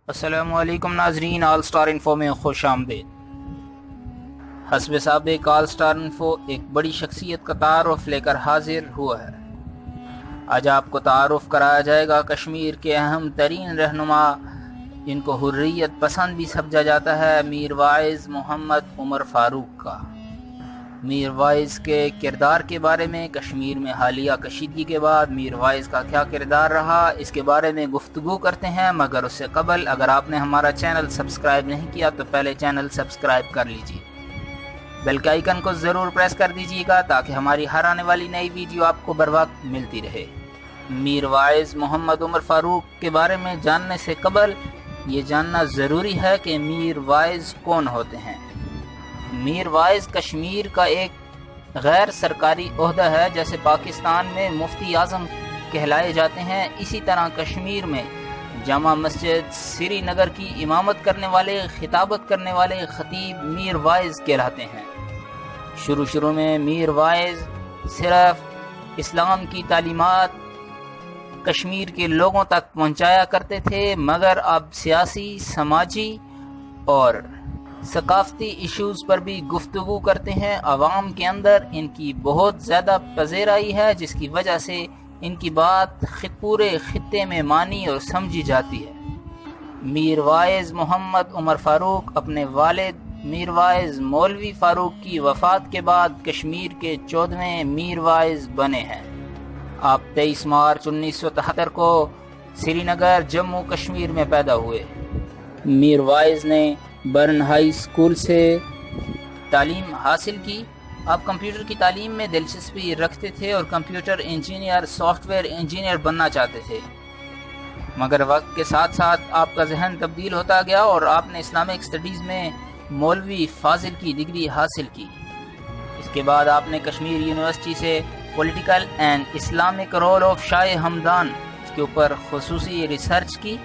السلام علیکم ناظرین، آل سٹار انفو میں خوش آمدید۔ حسب سابق آل سٹار انفو ایک بڑی شخصیت کا تعارف لے کر حاضر ہوا ہے۔ آج آپ کو تعارف کرایا جائے گا کشمیر کے اہم ترین رہنما جن کو حریت پسند بھی سمجھا جاتا ہے، میر واعظ محمد عمر فاروق کا۔ میر واعظ کے کردار کے بارے میں، کشمیر میں حالیہ کشیدگی کے بعد میر واعظ کا کیا کردار رہا، اس کے بارے میں گفتگو کرتے ہیں۔ مگر اس سے قبل اگر آپ نے ہمارا چینل سبسکرائب نہیں کیا تو پہلے چینل سبسکرائب کر لیجیے، بیل کے آئیکن کو ضرور پریس کر دیجیے گا تاکہ ہماری ہر آنے والی نئی ویڈیو آپ کو بر وقت ملتی رہے۔ میر واعظ محمد عمر فاروق کے بارے میں جاننے سے قبل یہ جاننا ضروری ہے کہ میر واعظ کون ہوتے ہیں۔ میر واعظ کشمیر کا ایک غیر سرکاری عہدہ ہے۔ جیسے پاکستان میں مفتی اعظم کہلائے جاتے ہیں، اسی طرح کشمیر میں جامع مسجد سری نگر کی امامت کرنے والے، خطابت کرنے والے خطیب میر واعظ کہلاتے ہیں۔ شروع میں میر واعظ صرف اسلام کی تعلیمات کشمیر کے لوگوں تک پہنچایا کرتے تھے، مگر اب سیاسی، سماجی اور ثقافتی ایشوز پر بھی گفتگو کرتے ہیں۔ عوام کے اندر ان کی بہت زیادہ پذیرائی ہے، جس کی وجہ سے ان کی بات پورے خطے میں مانی اور سمجھی جاتی ہے۔ میر واعظ محمد عمر فاروق اپنے والد میر واعظ مولوی فاروق کی وفات کے بعد کشمیر کے 14ویں میر واعظ بنے ہیں۔ آپ 23 مارچ 1973 کو سری نگر، جموں کشمیر میں پیدا ہوئے۔ میر واعظ نے برن ہائی اسکول سے تعلیم حاصل کی۔ آپ کمپیوٹر کی تعلیم میں دلچسپی رکھتے تھے اور computer engineer, soft where engineer بننا چاہتے تھے، مگر وقت کے ساتھ ساتھ آپ کا ذہن تبدیل ہوتا گیا اور آپ نے اسلامک اسٹڈیز میں مولوی فاضل کی ڈگری حاصل کی۔ اس کے بعد آپ نے کشمیر یونیورسٹی سے political and Islamic role of Shah Hamdan اس کے اوپر خصوصی ریسرچ کی۔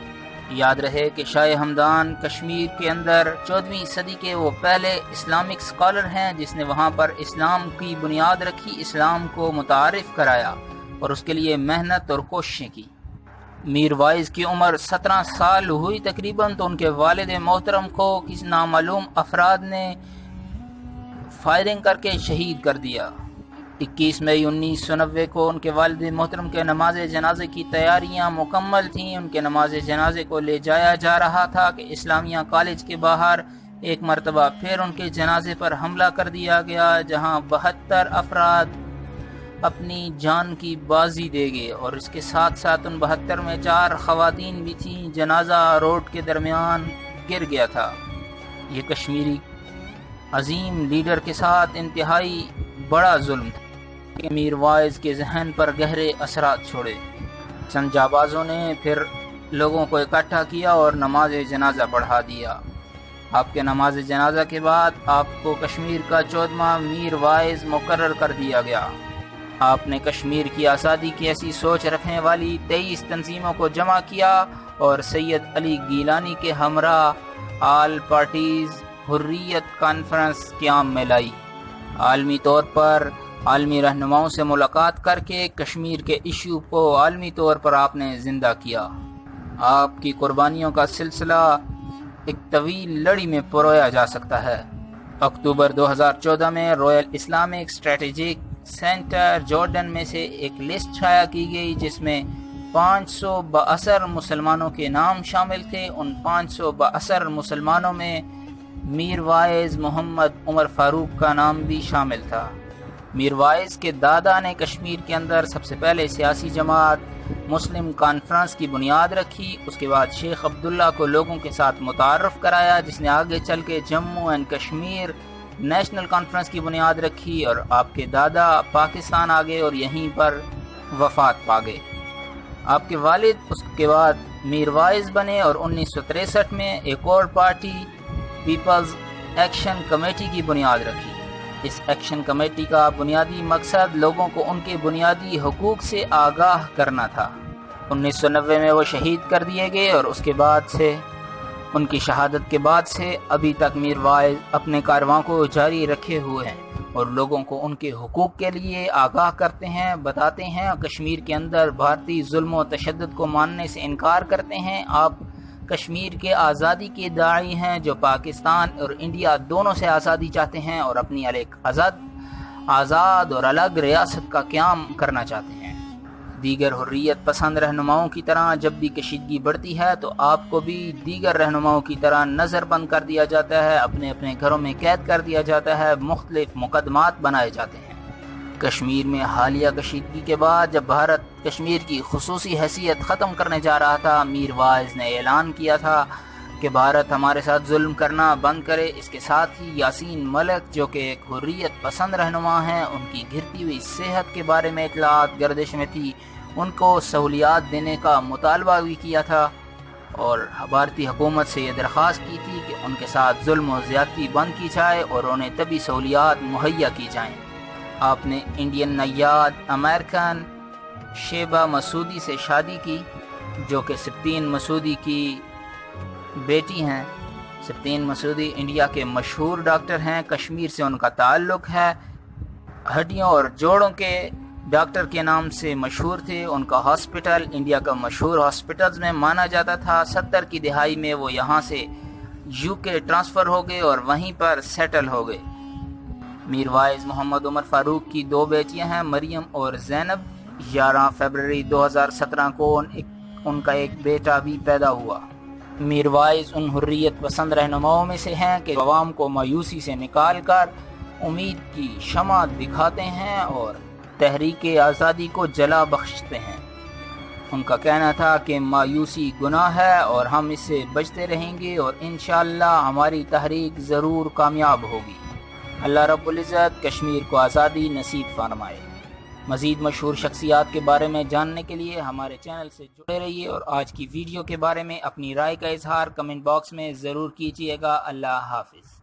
یاد رہے کہ شاہ ہمدان کشمیر کے اندر 14ویں صدی کے وہ پہلے اسلامک اسکالر ہیں جس نے وہاں پر اسلام کی بنیاد رکھی، اسلام کو متعارف کرایا اور اس کے لیے محنت اور کوششیں کی۔ میر واعظ کی عمر 17 سال ہوئی تقریباً تو ان کے والد محترم کو کسی نامعلوم افراد نے فائرنگ کر کے شہید کر دیا۔ 21 مئی 1990 کو ان کے والد محترم کے نماز جنازے کی تیاریاں مکمل تھیں۔ ان کے نماز جنازے کو لے جایا جا رہا تھا کہ اسلامیہ کالج کے باہر ایک مرتبہ پھر ان کے جنازے پر حملہ کر دیا گیا، جہاں 72 افراد اپنی جان کی بازی دے گئے اور اس کے ساتھ ساتھ ان 72 میں 4 خواتین بھی تھیں۔ جنازہ روڈ کے درمیان گر گیا تھا۔ یہ کشمیری عظیم لیڈر کے ساتھ انتہائی بڑا ظلم تھا کہ میر واعظ کے ذہن پر گہرے اثرات چھوڑے۔ چند جانبازوں نے پھر لوگوں کو اکٹھا کیا اور نماز جنازہ پڑھا دیا۔ آپ کے نماز جنازہ کے بعد آپ کو کشمیر کا 14واں میر واعظ مقرر کر دیا گیا۔ آپ نے کشمیر کی آزادی کی ایسی سوچ رکھنے والی 23 تنظیموں کو جمع کیا اور سید علی گیلانی کے ہمراہ آل پارٹیز حریت کانفرنس قیام میں لائی۔ عالمی طور پر عالمی رہنماؤں سے ملاقات کر کے کشمیر کے ایشو کو عالمی طور پر آپ نے زندہ کیا۔ آپ کی قربانیوں کا سلسلہ ایک طویل لڑی میں پرویا جا سکتا ہے۔ اکتوبر 2014 میں Royal Islamic strategic centre Jordan میں سے ایک لسٹ شائع کی گئی جس میں 500 بااثر مسلمانوں کے نام شامل تھے۔ ان 500 بااثر مسلمانوں میں میر واعظ محمد عمر فاروق کا نام بھی شامل تھا۔ میر واعظ کے دادا نے کشمیر کے اندر سب سے پہلے سیاسی جماعت مسلم کانفرنس کی بنیاد رکھی۔ اس کے بعد شیخ عبداللہ کو لوگوں کے ساتھ متعارف کرایا، جس نے آگے چل کے Jammu and Kashmir national conference کی بنیاد رکھی، اور آپ کے دادا پاکستان آ گئے اور یہیں پر وفات پا گئے۔ آپ کے والد اس کے بعد میر واعظ بنے اور 1963 میں ایک اور پارٹی پیپلز ایکشن کمیٹی کی بنیاد رکھی۔ اس ایکشن کمیٹی کا بنیادی مقصد لوگوں کو ان کے بنیادی حقوق سے آگاہ کرنا تھا۔ 1990 میں وہ شہید کر دیے گئے اور اس کے بعد سے ان کی شہادت کے بعد سے ابھی تک میر واعظ اپنے کارواں کو جاری رکھے ہوئے ہیں اور لوگوں کو ان کے حقوق کے لیے آگاہ کرتے ہیں، بتاتے ہیں۔ کشمیر کے اندر بھارتی ظلم و تشدد کو ماننے سے انکار کرتے ہیں۔ آپ کشمیر کے آزادی کے داعی ہیں جو پاکستان اور انڈیا دونوں سے آزادی چاہتے ہیں اور اپنی ایک آزاد اور الگ ریاست کا قیام کرنا چاہتے ہیں۔ دیگر حریت پسند رہنماؤں کی طرح جب بھی کشیدگی بڑھتی ہے تو آپ کو بھی دیگر رہنماؤں کی طرح نظر بند کر دیا جاتا ہے، اپنے اپنے گھروں میں قید کر دیا جاتا ہے، مختلف مقدمات بنائے جاتے ہیں۔ کشمیر میں حالیہ کشیدگی کے بعد جب بھارت کشمیر کی خصوصی حیثیت ختم کرنے جا رہا تھا، میر واعظ نے اعلان کیا تھا کہ بھارت ہمارے ساتھ ظلم کرنا بند کرے۔ اس کے ساتھ ہی یاسین ملک جو کہ ایک حریت پسند رہنما ہیں، ان کی گرتی ہوئی صحت کے بارے میں اطلاعات گردش میں تھی، ان کو سہولیات دینے کا مطالبہ بھی کیا تھا اور بھارتی حکومت سے یہ درخواست کی تھی کہ ان کے ساتھ ظلم و زیادتی بند کی جائے اور انہیں طبی سہولیات مہیا کی جائیں۔ آپ نے انڈین نیاد امریکن شیبہ مسعودی سے شادی کی جو کہ سبطین مسعودی کی بیٹی ہیں۔ سبطین مسعودی انڈیا کے مشہور ڈاکٹر ہیں، کشمیر سے ان کا تعلق ہے، ہڈیوں اور جوڑوں کے ڈاکٹر کے نام سے مشہور تھے۔ ان کا ہاسپٹل انڈیا کا مشہور ہاسپٹلز میں مانا جاتا تھا۔ 70 کی دہائی میں وہ یہاں سے UK ٹرانسفر ہو گئے اور وہیں پر سیٹل ہو گئے۔ میر واعظ محمد عمر فاروق کی 2 بیٹیاں ہیں، مریم اور زینب۔ 11 فروری 2017 کو ان کا ایک بیٹا بھی پیدا ہوا۔ میر واعظ ان حریت پسند رہنماؤں میں سے ہیں کہ عوام کو مایوسی سے نکال کر امید کی شمع دکھاتے ہیں اور تحریک آزادی کو جلا بخشتے ہیں۔ ان کا کہنا تھا کہ مایوسی گناہ ہے اور ہم اس سے بچتے رہیں گے اور انشاءاللہ ہماری تحریک ضرور کامیاب ہوگی۔ اللہ رب العزت کشمیر کو آزادی نصیب فرمائے۔ مزید مشہور شخصیات کے بارے میں جاننے کے لیے ہمارے چینل سے جڑے رہیے اور آج کی ویڈیو کے بارے میں اپنی رائے کا اظہار کمنٹ باکس میں ضرور کیجیے گا۔ اللہ حافظ۔